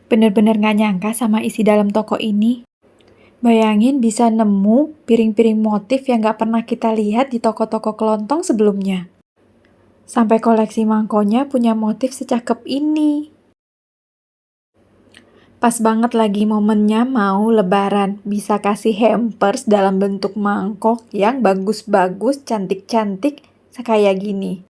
Bener-bener gak nyangka sama isi dalam toko ini. Bayangin bisa nemu piring-piring motif yang gak pernah kita lihat di toko-toko kelontong sebelumnya. Sampai koleksi mangkonya punya motif secakep ini. Pas banget lagi momennya mau lebaran, bisa kasih hampers dalam bentuk mangkok yang bagus-bagus, cantik-cantik, kayak gini.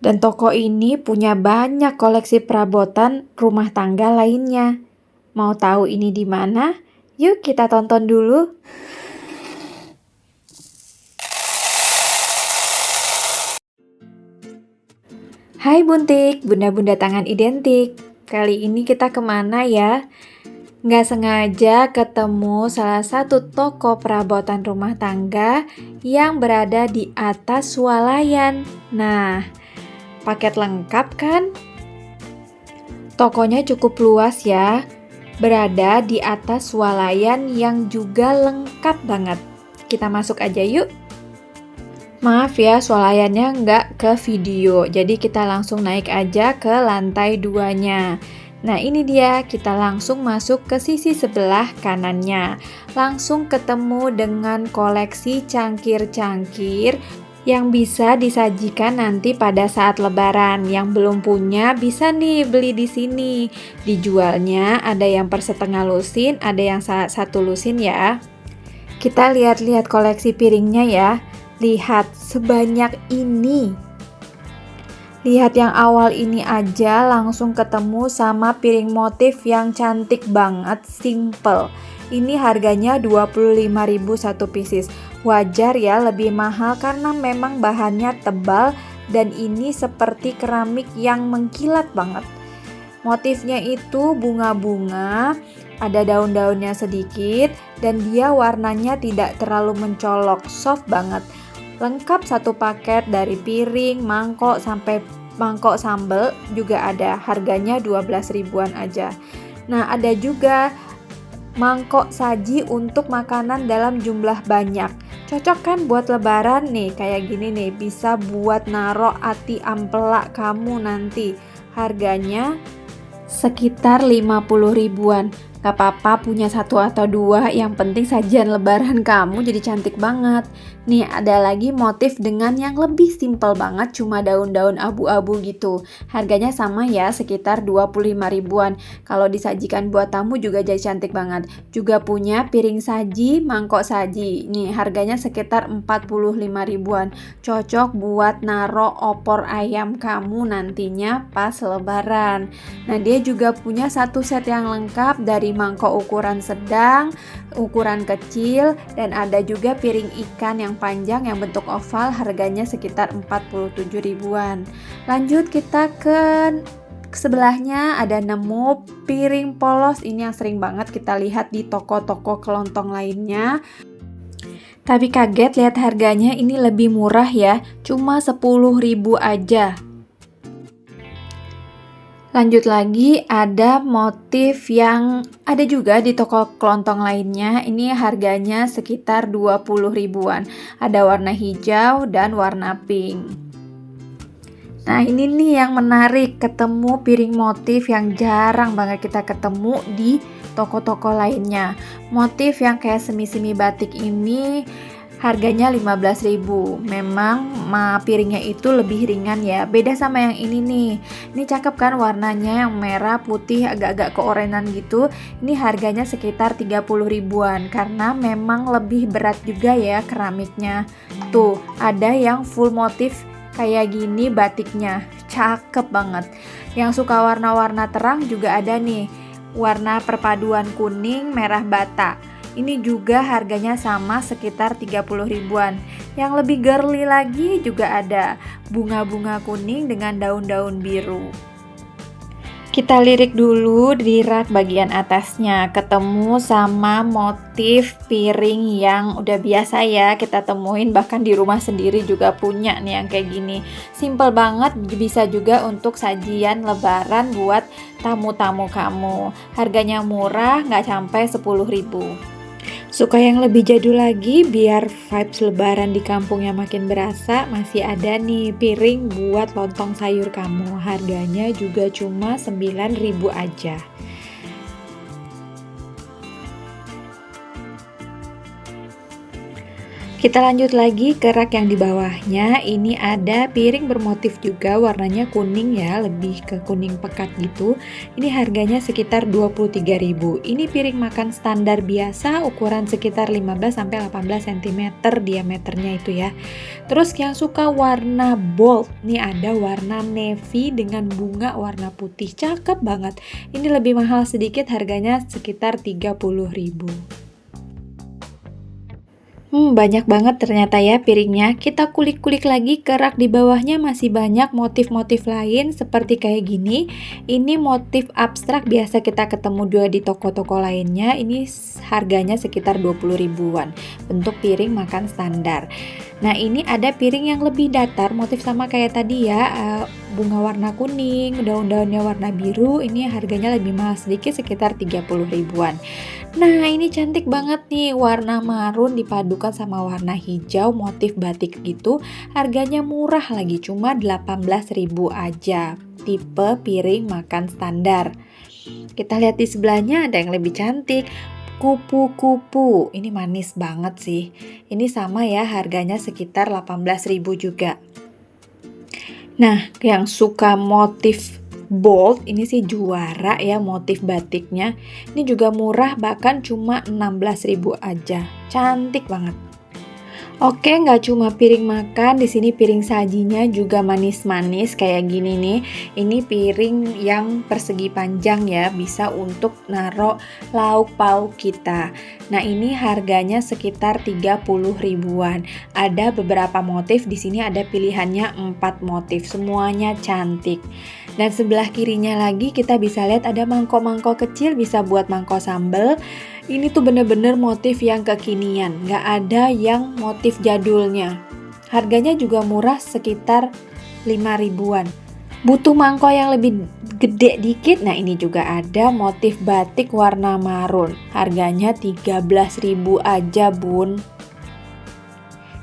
Dan toko ini punya banyak koleksi perabotan rumah tangga lainnya. Mau tahu ini di mana? Yuk kita tonton dulu. Hai Buntik, bunda-bunda tangan identik. Kali ini kita kemana ya? Nggak sengaja ketemu salah satu toko perabotan rumah tangga yang berada di atas swalayan. Nah, paket lengkap kan? Tokonya cukup luas ya, berada di atas swalayan yang juga lengkap banget. Kita masuk aja yuk. Maaf ya, swalayannya nggak ke video, jadi kita langsung naik aja ke lantai 2-nya. Nah ini dia, kita langsung masuk ke sisi sebelah kanannya. Langsung ketemu dengan koleksi cangkir-cangkir yang bisa disajikan nanti pada saat lebaran. Yang belum punya bisa nih beli di sini. Dijualnya ada yang per setengah lusin, ada yang satu lusin ya. Kita lihat-lihat koleksi piringnya ya. Lihat sebanyak ini. Lihat yang awal ini aja langsung ketemu sama piring motif yang cantik banget, simple. Ini harganya 25.000 satu pieces. Wajar ya lebih mahal karena memang bahannya tebal dan ini seperti keramik yang mengkilat banget. Motifnya itu bunga-bunga, ada daun-daunnya sedikit dan dia warnanya tidak terlalu mencolok, soft banget. Lengkap satu paket dari piring, mangkok sampai mangkok sambal juga ada. Harganya 12 ribuan aja. Nah, ada juga mangkok saji untuk makanan dalam jumlah banyak. Cocok kan buat lebaran nih, kayak gini nih. Bisa buat naro ati ampela kamu nanti. Harganya sekitar 50 ribuan. Gak apa-apa punya satu atau dua, yang penting sajian lebaran kamu jadi cantik banget. Nih ada lagi motif dengan yang lebih simple banget, cuma daun-daun abu-abu gitu. Harganya sama ya, sekitar 25 ribuan. Kalau disajikan buat tamu juga jadi cantik banget. Juga punya piring saji, mangkok saji. Nih harganya sekitar 45 ribuan. Cocok buat naro opor ayam kamu nantinya pas lebaran. Nah dia juga punya satu set yang lengkap dari mangkok ukuran sedang, ukuran kecil, dan ada juga piring ikan yang panjang yang bentuk oval, harganya sekitar 47 ribuan. Lanjut kita ke sebelahnya, ada nemu piring polos. Ini yang sering banget kita lihat di toko-toko kelontong lainnya. Tapi kaget lihat harganya, ini lebih murah ya, cuma 10 ribu aja. Lanjut lagi, ada motif yang ada juga di toko kelontong lainnya. Ini harganya sekitar 20 ribuan. Ada warna hijau dan warna pink. Nah ini nih yang menarik, ketemu piring motif yang jarang banget kita ketemu di toko-toko lainnya. Motif yang kayak semi-semi batik ini harganya 15.000. Memang piringnya itu lebih ringan ya. Beda sama yang ini nih. Ini cakep kan warnanya, yang merah putih agak-agak keorenan gitu. Ini harganya sekitar 30 ribuan karena memang lebih berat juga ya keramiknya. Tuh, ada yang full motif kayak gini batiknya. Cakep banget. Yang suka warna-warna terang juga ada nih. Warna perpaduan kuning merah bata. Ini juga harganya sama sekitar 30 ribuan. Yang lebih girly lagi juga ada bunga-bunga kuning dengan daun-daun biru. Kita lirik dulu di rak bagian atasnya, ketemu sama motif piring yang udah biasa ya kita temuin, bahkan di rumah sendiri juga punya nih yang kayak gini. Simple banget, bisa juga untuk sajian lebaran buat tamu-tamu kamu. Harganya murah, nggak sampai 10 ribu. Suka yang lebih jadul lagi biar vibes lebaran di kampungnya makin berasa, masih ada nih piring buat lontong sayur kamu. Harganya juga cuma 9.000 aja. Kita lanjut lagi ke rak yang di bawahnya. Ini ada piring bermotif juga, warnanya kuning ya, lebih ke kuning pekat gitu. Ini harganya sekitar 23.000. Ini piring makan standar biasa, ukuran sekitar 15-18 cm diameternya itu ya. Terus yang suka warna bold, nih ada warna navy dengan bunga warna putih. Cakep banget. Ini lebih mahal sedikit, harganya sekitar 30.000. Banyak banget ternyata ya piringnya. Kita kulik-kulik lagi, ke rak di bawahnya masih banyak motif-motif lain seperti kayak gini. Ini motif abstrak, biasa kita ketemu juga di toko-toko lainnya. Ini harganya sekitar 20 ribuan. Bentuk piring makan standar. Nah, ini ada piring yang lebih datar, motif sama kayak tadi ya. Bunga warna kuning, daun-daunnya warna biru. Ini harganya lebih mahal sedikit, sekitar 30 ribuan. Nah, ini cantik banget nih, warna marun dipadukan sama warna hijau, motif batik gitu. Harganya murah lagi, cuma 18.000 aja. Tipe piring makan standar. Kita lihat di sebelahnya ada yang lebih cantik. Kupu-kupu. Ini manis banget sih. Ini sama ya, harganya sekitar 18.000 juga. Nah, yang suka motif bold, ini sih juara ya motif batiknya. Ini juga murah, bahkan cuma 16.000 aja. Cantik banget. Oke, nggak cuma piring makan, di sini piring sajinya juga manis-manis kayak gini nih. Ini piring yang persegi panjang ya, bisa untuk naruh lauk pauk kita. Nah, ini harganya sekitar 30 ribuan. Ada beberapa motif, di sini ada pilihannya 4 motif, semuanya cantik. Dan sebelah kirinya lagi kita bisa lihat ada mangkok-mangkok kecil, bisa buat mangkok sambal. Ini tuh bener-bener motif yang kekinian, nggak ada yang motif jadulnya. Harganya juga murah, sekitar 5 ribuan. Butuh mangkok yang lebih gede dikit, nah ini juga ada motif batik warna marun. Harganya 13.000 aja, Bun.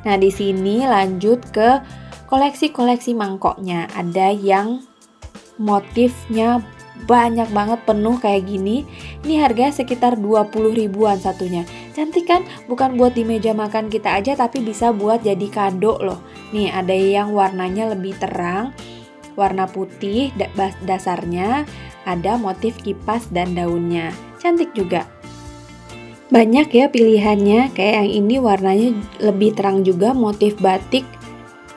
Nah, di sini lanjut ke koleksi-koleksi mangkoknya. Ada yang motifnya banyak banget, penuh kayak gini. Ini harganya sekitar 20 ribuan satunya. Cantik kan? Bukan buat di meja makan kita aja, tapi bisa buat jadi kado loh. Nih, ada yang warnanya lebih terang, warna putih dasarnya, ada motif kipas dan daunnya. Cantik juga. Banyak ya pilihannya, kayak yang ini warnanya lebih terang juga, motif batik.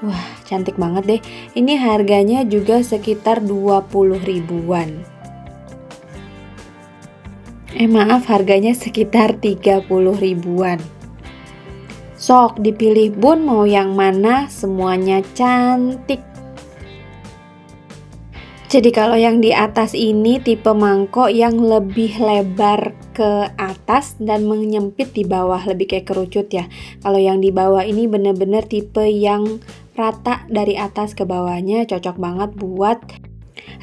Wah, cantik banget deh. Ini harganya juga sekitar 20 ribuan. Maaf, harganya sekitar 30 ribuan. Sok dipilih, Bun, mau yang mana? Semuanya cantik. Jadi kalau yang di atas ini tipe mangkok yang lebih lebar ke atas dan menyempit di bawah, lebih kayak kerucut ya. Kalau yang di bawah ini bener-bener tipe yang rata dari atas ke bawahnya, cocok banget buat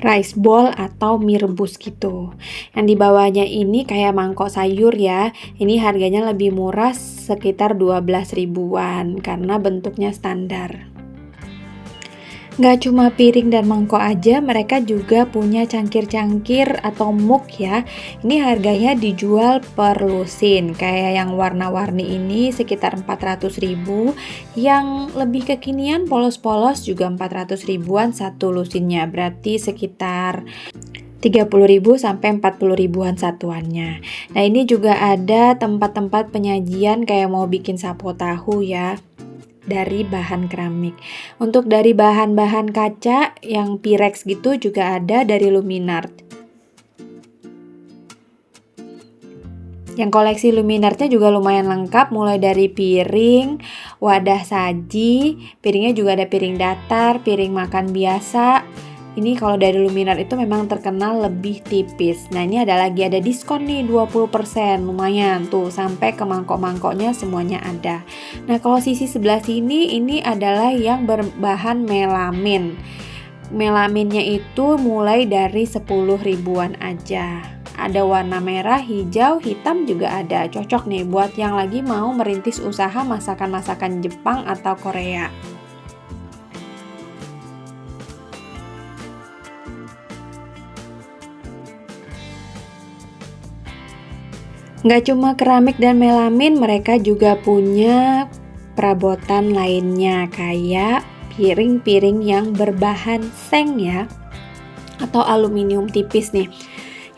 rice bowl atau mie rebus gitu. Yang di bawahnya ini kayak mangkok sayur ya. Ini harganya lebih murah, sekitar 12 ribuan karena bentuknya standar. Nggak cuma piring dan mangkok aja, mereka juga punya cangkir-cangkir atau mug ya. Ini harganya dijual per lusin. Kayak yang warna-warni ini sekitar 400 ribu. Yang lebih kekinian polos-polos juga 400 ribuan satu lusinnya. Berarti sekitar 30 ribu sampai 40 ribuan satuannya. Nah, ini juga ada tempat-tempat penyajian kayak mau bikin sapo tahu ya, dari bahan keramik. Untuk dari bahan-bahan kaca yang Pyrex gitu juga ada dari Luminart. Yang koleksi Luminartnya juga lumayan lengkap, mulai dari piring, wadah saji, piringnya juga ada piring datar, piring makan biasa. Ini kalau dari Luminart itu memang terkenal lebih tipis. Nah, ini ada diskon nih 20%, lumayan tuh, sampai ke mangkok-mangkoknya semuanya ada. Nah, kalau sisi sebelah sini ini adalah yang berbahan melamin. Melaminnya itu mulai dari 10 ribuan aja. Ada warna merah, hijau, hitam juga ada. Cocok nih buat yang lagi mau merintis usaha masakan-masakan Jepang atau Korea. Nggak cuma keramik dan melamin, mereka juga punya perabotan lainnya kayak piring-piring yang berbahan seng ya, atau aluminium tipis nih,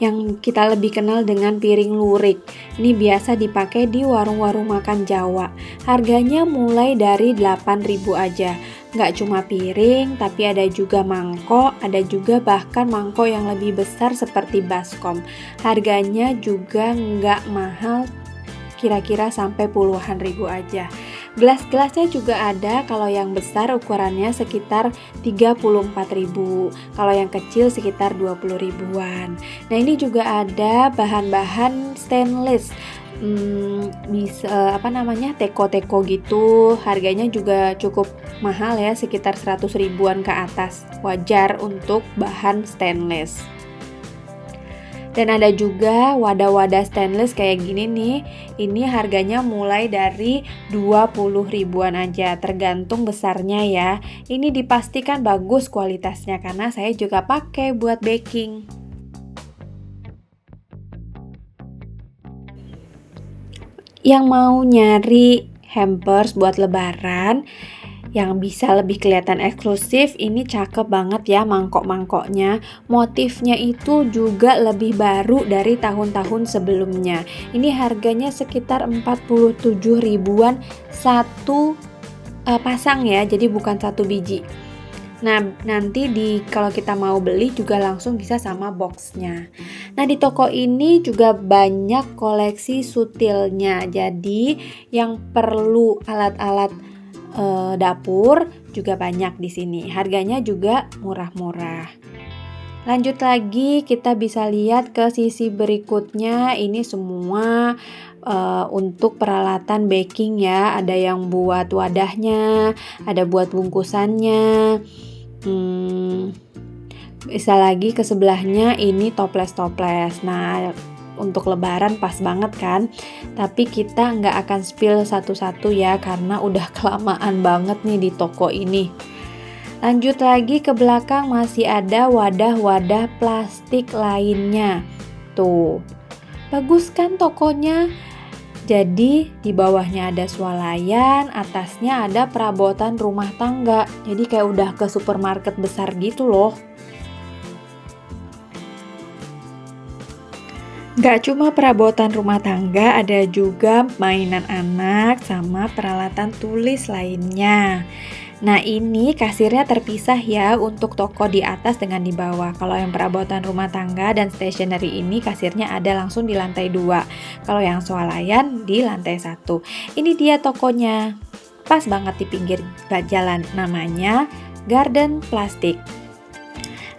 yang kita lebih kenal dengan piring lurik. Ini biasa dipakai di warung-warung makan Jawa. Harganya mulai dari 8.000 aja. Nggak cuma piring, tapi ada juga mangkok, ada juga bahkan mangkok yang lebih besar seperti baskom. Harganya juga nggak mahal, kira-kira sampai puluhan ribu aja. Gelas-gelasnya juga ada, kalau yang besar ukurannya sekitar 34.000, kalau yang kecil sekitar 20 ribuan. Nah ini juga ada bahan-bahan stainless, bisa teko-teko gitu, harganya juga cukup mahal ya, sekitar 100 ribuan ke atas, wajar untuk bahan stainless. Dan ada juga wadah-wadah stainless kayak gini nih. Ini harganya mulai dari 20 ribuan aja, tergantung besarnya ya. Ini dipastikan bagus kualitasnya karena saya juga pakai buat baking. Yang mau nyari hampers buat lebaran yang bisa lebih kelihatan eksklusif, ini cakep banget ya mangkok-mangkoknya. Motifnya itu juga lebih baru dari tahun-tahun sebelumnya. Ini harganya sekitar 47 ribuan satu pasang ya, jadi bukan satu biji. Nah, nanti kalau kita mau beli juga langsung bisa sama boxnya. Nah, di toko ini juga banyak koleksi sutilnya. Jadi, yang perlu alat-alat dapur juga banyak di sini. Harganya juga murah-murah. Lanjut lagi, kita bisa lihat ke sisi berikutnya. Ini semua untuk peralatan baking ya. Ada yang buat wadahnya, ada buat bungkusannya. Bisa lagi ke sebelahnya ini toples-toples. Nah, untuk lebaran pas banget kan, tapi kita nggak akan spill satu-satu ya karena udah kelamaan banget nih di toko ini. Lanjut lagi ke belakang, masih ada wadah-wadah plastik lainnya. Tuh, bagus kan tokonya? Jadi di bawahnya ada swalayan, atasnya ada perabotan rumah tangga. Jadi kayak udah ke supermarket besar gitu loh. Gak cuma perabotan rumah tangga, ada juga mainan anak sama peralatan tulis lainnya. Nah ini kasirnya terpisah ya untuk toko di atas dengan di bawah. Kalau yang perabotan rumah tangga dan stationery ini kasirnya ada langsung di lantai 2. Kalau yang swalayan di lantai 1. Ini dia tokonya. Pas banget di pinggir jalan, namanya Garden Plastik.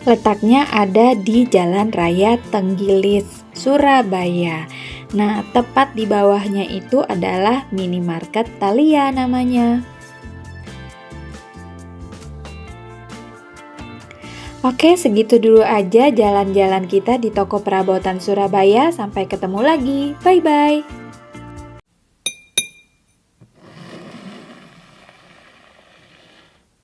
Letaknya ada di Jalan Raya Tenggilis, Surabaya. Nah, tepat di bawahnya itu adalah minimarket Thalia namanya. Oke, segitu dulu aja jalan-jalan kita di toko perabotan Surabaya. Sampai ketemu lagi. Bye-bye.